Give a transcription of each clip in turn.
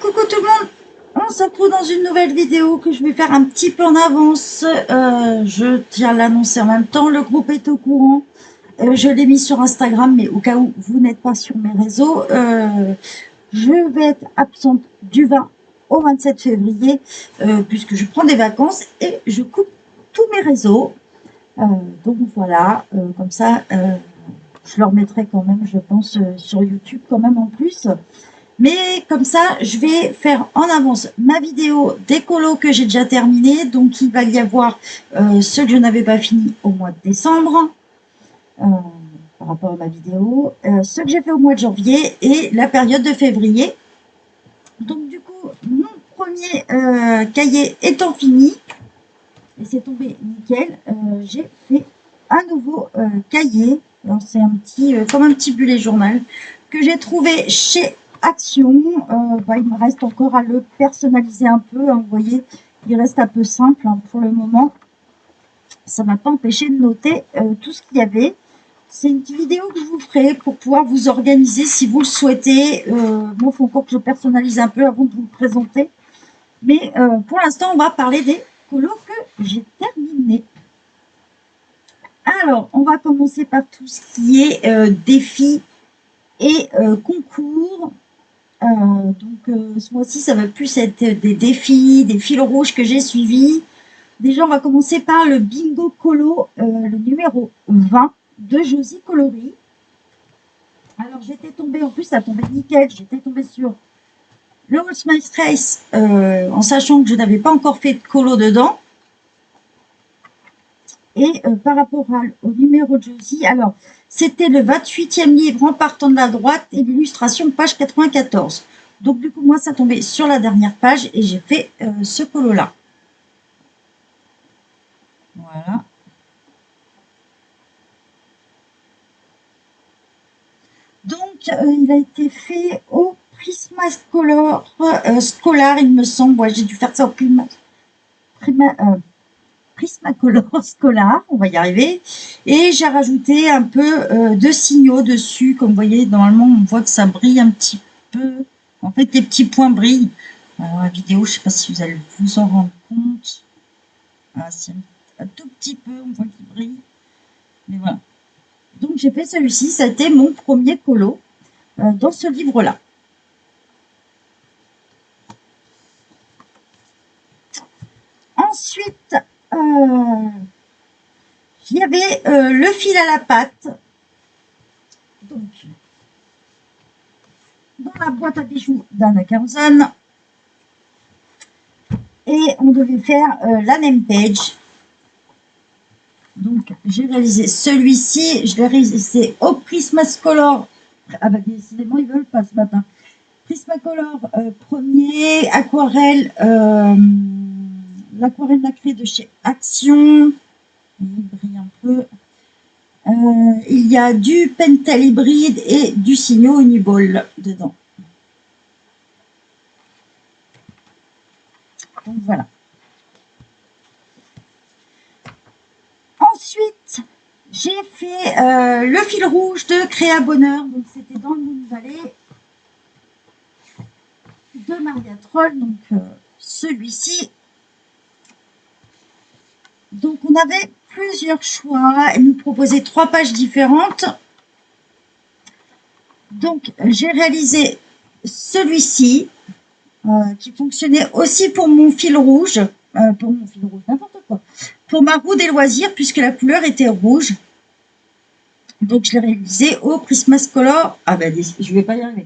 Coucou tout le monde, on se retrouve dans une nouvelle vidéo que je vais faire un petit peu en avance. Je tiens à l'annoncer en même temps, le groupe est au courant. Je l'ai mis sur Instagram, mais au cas où vous n'êtes pas sur mes réseaux, je vais être absente du 20 au 27 février, puisque je prends des vacances et je coupe tous mes réseaux. Donc voilà, comme ça, je leur mettrai quand même, je pense, sur YouTube quand même en plus. Mais comme ça, je vais faire en avance ma vidéo des colos que j'ai déjà terminé. Donc, il va y avoir ceux que je n'avais pas fini au mois de décembre, euh, par rapport à ma vidéo, ceux que j'ai fait au mois de janvier et la période de février. Donc, du coup, mon premier cahier étant fini, et c'est tombé nickel, j'ai fait un nouveau cahier. C'est un petit, comme un petit bullet journal que j'ai trouvé chez Action. Il me reste encore à le personnaliser un peu. Vous voyez, il reste un peu simple pour le moment. Ça m'a pas empêché de noter tout ce qu'il y avait. C'est une petite vidéo que je vous ferai pour pouvoir vous organiser si vous le souhaitez. Moi, il faut encore que je personnalise un peu avant de vous le présenter. Mais pour l'instant, on va parler des colos que j'ai terminés. Alors, on va commencer par tout ce qui est défis et concours. Ce mois-ci, ça va plus être des défis, des fils rouges que j'ai suivis. Déjà, on va commencer par le bingo colo, le numéro 20 de Josie Coloris. Alors, j'étais tombée, en plus, ça tombait nickel, j'étais tombée sur le What's My Stress, en sachant que je n'avais pas encore fait de colo dedans. Et par rapport au numéro de Josie, alors, c'était le 28e livre en partant de la droite et l'illustration page 94. Donc, du coup, moi, ça tombait sur la dernière page et j'ai fait ce colo-là. Voilà. Donc, il a été fait au Prismacolor Scholar, il me semble. Ouais, j'ai dû faire ça au Prismacolor Scholar, on va y arriver. Et j'ai rajouté un peu de signaux dessus. Comme vous voyez, normalement, on voit que ça brille un petit peu. En fait, les petits points brillent. Alors, la vidéo, je ne sais pas si vous allez vous en rendre compte. Ah, c'est un tout petit peu, on voit qu'il brille. Mais voilà. Donc, j'ai fait celui-ci. Ça a été mon premier colo dans ce livre-là. Ensuite, il y avait le fil à la patte. Donc, dans la boîte à bijoux d'Anna Carlson. Et on devait faire la name page. Donc, j'ai réalisé celui-ci. Je l'ai réalisé au Prismacolor. Ah bah, décidément, ils veulent pas ce matin. Prismacolor premier, aquarelle, l'aquarelle nacrée de chez Action. Il brille un peu. Il y a du Pentel hybride et du Signo Uniball dedans. Donc voilà. Ensuite, j'ai fait le fil rouge de Créa Bonheur. Donc c'était dans le Moon Valley de Maria Troll. Donc celui-ci. Donc on avait plusieurs choix. Elle nous proposait 3 pages différentes. Donc j'ai réalisé celui-ci qui fonctionnait aussi pour mon fil rouge. Pour mon fil rouge, n'importe quoi. Pour ma roue des loisirs, puisque la couleur était rouge. Donc je l'ai réalisé au Prismacolor. Ah ben je vais pas y arriver.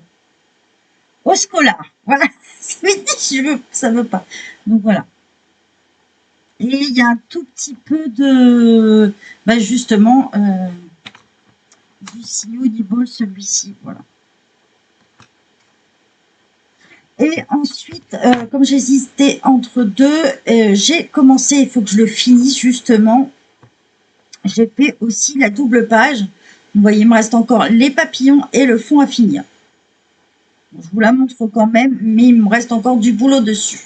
Au Scholar. Voilà. Ça veut pas. Donc voilà. Et il y a un tout petit peu de justement du signaux d'Ibol, celui-ci. Voilà. Et ensuite, comme j'hésitais entre deux, j'ai commencé, il faut que je le finisse justement. J'ai fait aussi la double page. Vous voyez, il me reste encore les papillons et le fond à finir. Je vous la montre quand même, mais il me reste encore du boulot dessus.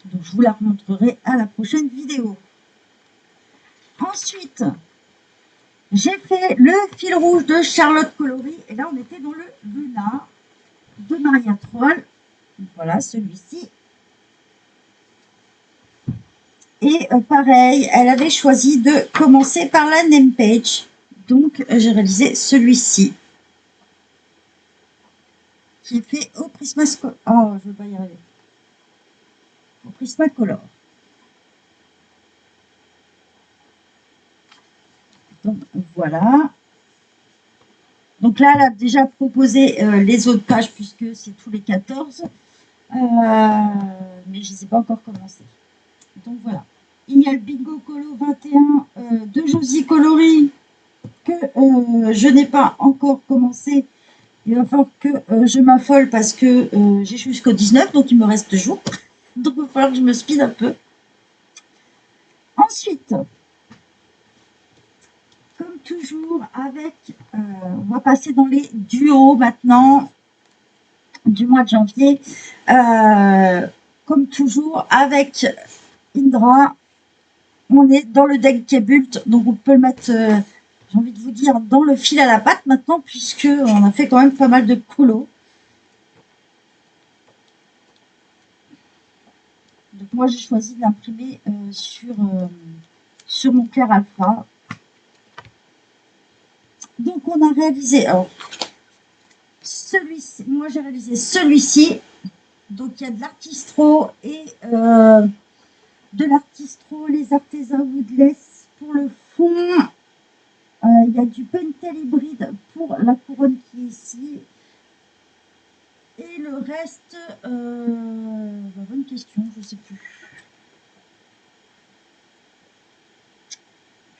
Donc, je vous la remontrerai à la prochaine vidéo. Ensuite, J'ai fait le fil rouge de Charlotte Coloris. Et là, on était dans le Luna de Maria Troll. Voilà, celui-ci. Et pareil, elle avait choisi de commencer par la name page. Donc, j'ai réalisé celui-ci. Qui est fait au Prismacolor. Oh, je ne veux pas y arriver. Au Prismacolor. Donc, voilà. Donc là, elle a déjà proposé les autres pages puisque c'est tous les 14. Mais je ne les ai pas encore commencé. Donc voilà. Il y a le Bingo Colo 21 de Josie Coloris que je n'ai pas encore commencé. Il va falloir que je m'affole parce que j'ai jusqu'au 19, donc il me reste 2 jours. Donc il va falloir que je me speed un peu. Ensuite, comme toujours, avec, on va passer dans les duos maintenant du mois de janvier. Comme toujours, avec Indra, on est dans le deck Kebult, donc on peut le mettre, j'ai envie de vous dire, dans le fil à la patte maintenant, puisque on a fait quand même pas mal de colos. Donc moi, j'ai choisi de l'imprimer sur mon Clair Alpha. Donc on a réalisé, alors, celui-ci, moi j'ai réalisé celui-ci. Donc il y a de l'artistro et de l'artistro, les artésans woodless pour le fond. Il y a du pentel hybride pour la couronne qui est ici. Et le reste, bonne question, je ne sais plus.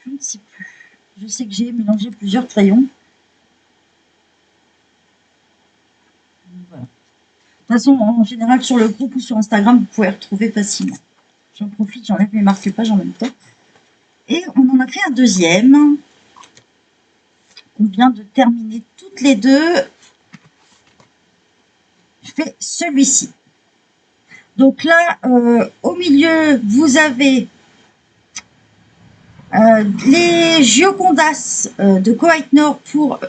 Je ne sais plus. Je sais que j'ai mélangé plusieurs crayons. Voilà. De toute façon, en général, sur le groupe ou sur Instagram, vous pouvez retrouver facilement. J'en profite, j'enlève mes marque-pages en même temps. Et on en a fait un deuxième. On vient de terminer toutes les deux. Je fais celui-ci. Donc là, au milieu, vous avez les Giocondas de Koweït Nord pour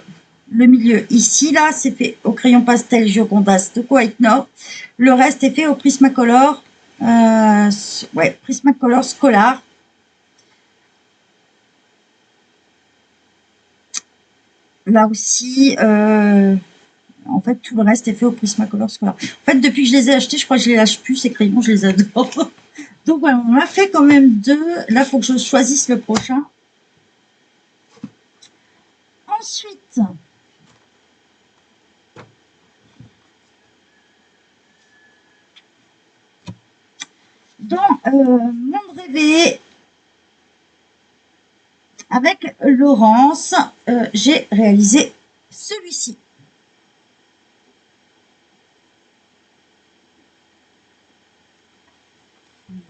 le milieu. Ici, là, c'est fait au crayon pastel Giocondas de Koweït Nord. Le reste est fait au Prismacolor. Ouais, Prismacolor Scholar. Là aussi, en fait, tout le reste est fait au Prismacolor Scholar. En fait, depuis que je les ai achetés, je crois que je les lâche plus, ces crayons, je les adore. Donc voilà, on a fait quand même 2. Là, il faut que je choisisse le prochain. Ensuite, dans Monde rêvé, avec Laurence, j'ai réalisé celui-ci.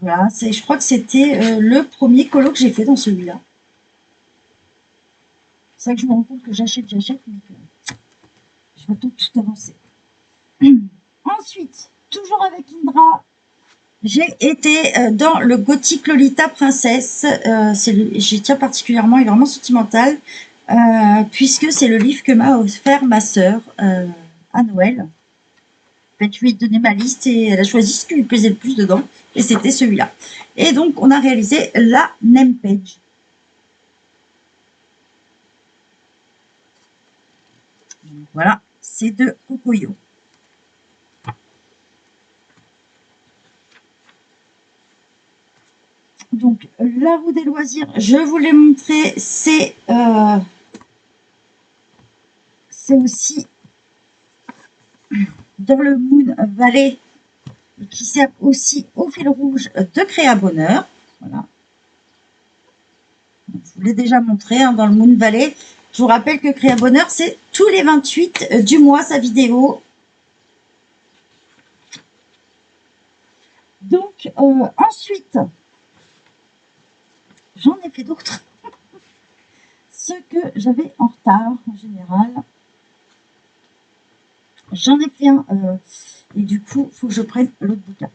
Voilà, je crois que c'était le premier colo que j'ai fait dans celui-là. C'est vrai que je me rends compte que j'achète, mais que je vais tout avancer. Ensuite, toujours avec Indra, j'ai été dans le Gothique Lolita Princesse. J'y tiens particulièrement, il est vraiment sentimental, puisque c'est le livre que m'a offert ma sœur à Noël. En fait, je lui ai donné ma liste et elle a choisi ce qui lui plaisait le plus dedans, et c'était celui-là. Et donc, on a réalisé la name page. Donc, voilà, c'est de Cocoyo. Donc, la roue des loisirs, je vous l'ai montré, c'est aussi dans le Moon Valley, qui sert aussi au fil rouge de Créa Bonheur. Voilà. Je vous l'ai déjà montré hein, dans le Moon Valley. Je vous rappelle que Créa Bonheur, c'est tous les 28 du mois sa vidéo. Donc, ensuite, j'en ai fait d'autres. Ce que j'avais en retard, en général. J'en ai fait un. Et du coup, il faut que je prenne l'autre bouquin.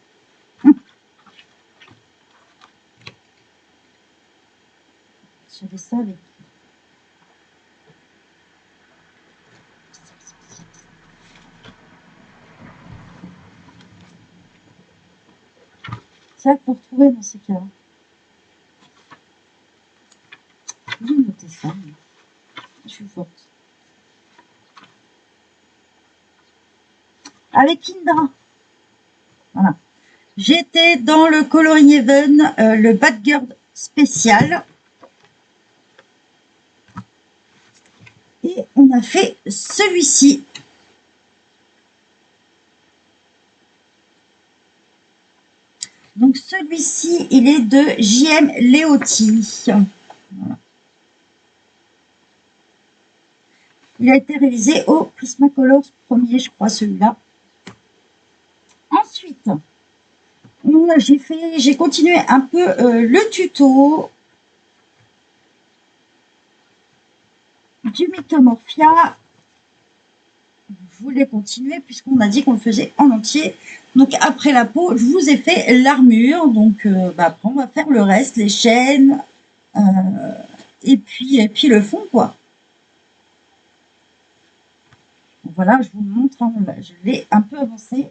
J'avais ça avec. claque pour trouver dans ces cas-là. J'ai noté ça. Je suis forte. Avec Indra. Voilà. J'étais dans le Coloring Even, le Bad Girl spécial. Et on a fait celui-ci. Donc celui-ci, il est de JM Leotti. Voilà. Il a été réalisé au Prismacolor premier, je crois, celui-là. Ensuite, j'ai continué un peu le tuto du Mythomorphia. Je voulais continuer puisqu'on a dit qu'on le faisait en entier. Donc après la peau, je vous ai fait l'armure. Donc après on va faire le reste, les chaînes et puis le fond quoi. Donc, voilà, je vous montre, hein, je l'ai un peu avancé.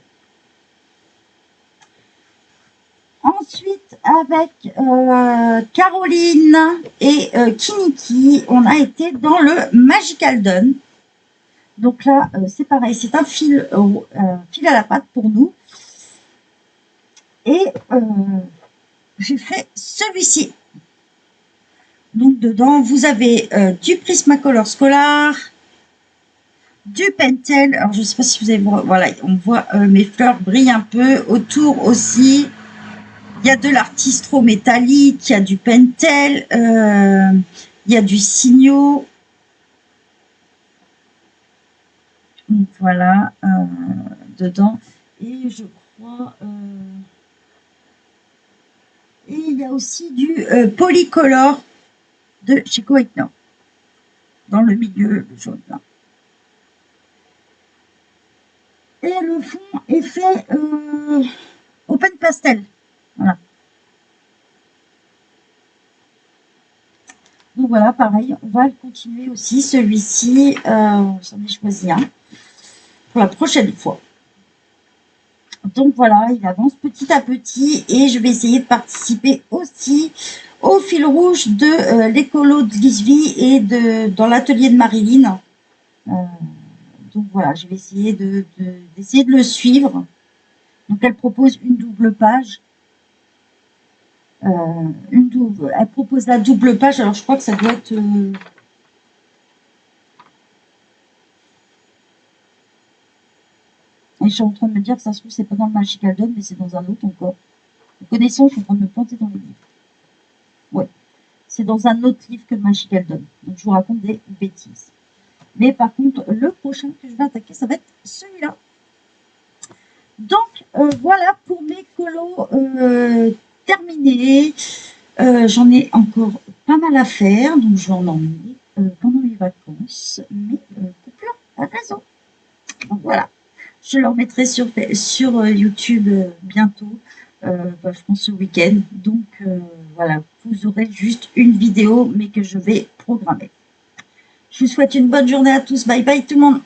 Ensuite, avec Caroline et Kiniki, on a été dans le Magical Dawn. Donc là, c'est pareil, c'est un fil à la patte pour nous. Et j'ai fait celui-ci. Donc dedans, vous avez du Prismacolor Scholar, du Pentel. Alors je ne sais pas si vous avez voir, voilà, on voit mes fleurs brillent un peu autour aussi. Il y a de l'artistro métallique, il y a du Pentel, il y a du Signo. Donc voilà, dedans. Et je crois... et il y a aussi du Polycolor de chez Coetna. Dans le milieu, le jaune là. Et le fond est fait Open Pastel. Voilà. Donc voilà, pareil, on va le continuer aussi. Celui-ci, j'en ai choisi un pour la prochaine fois. Donc voilà, il avance petit à petit et je vais essayer de participer aussi au fil rouge de l'écolo de Lisvie et dans l'atelier de Marilyn. Donc voilà, je vais essayer d'essayer de le suivre. Donc elle propose une double page. Elle propose la double page, alors je crois que ça doit être... Et je suis en train de me dire que ça se trouve, c'est pas dans le Magical Dawn, mais c'est dans un autre encore. Connaissant, je suis en train de me planter dans les livres. Ouais, c'est dans un autre livre que le Magical Dawn. Donc je vous raconte des bêtises. Mais par contre, le prochain que je vais attaquer, ça va être celui-là. Donc voilà pour mes colos terminés. J'en ai encore pas mal à faire, donc je vais en emmener pendant les vacances. Mais coupure à raison. Donc voilà. Je le remettrai sur YouTube bientôt, je pense ce week-end. Donc voilà, vous aurez juste une vidéo, mais que je vais programmer. Je vous souhaite une bonne journée à tous. Bye bye tout le monde.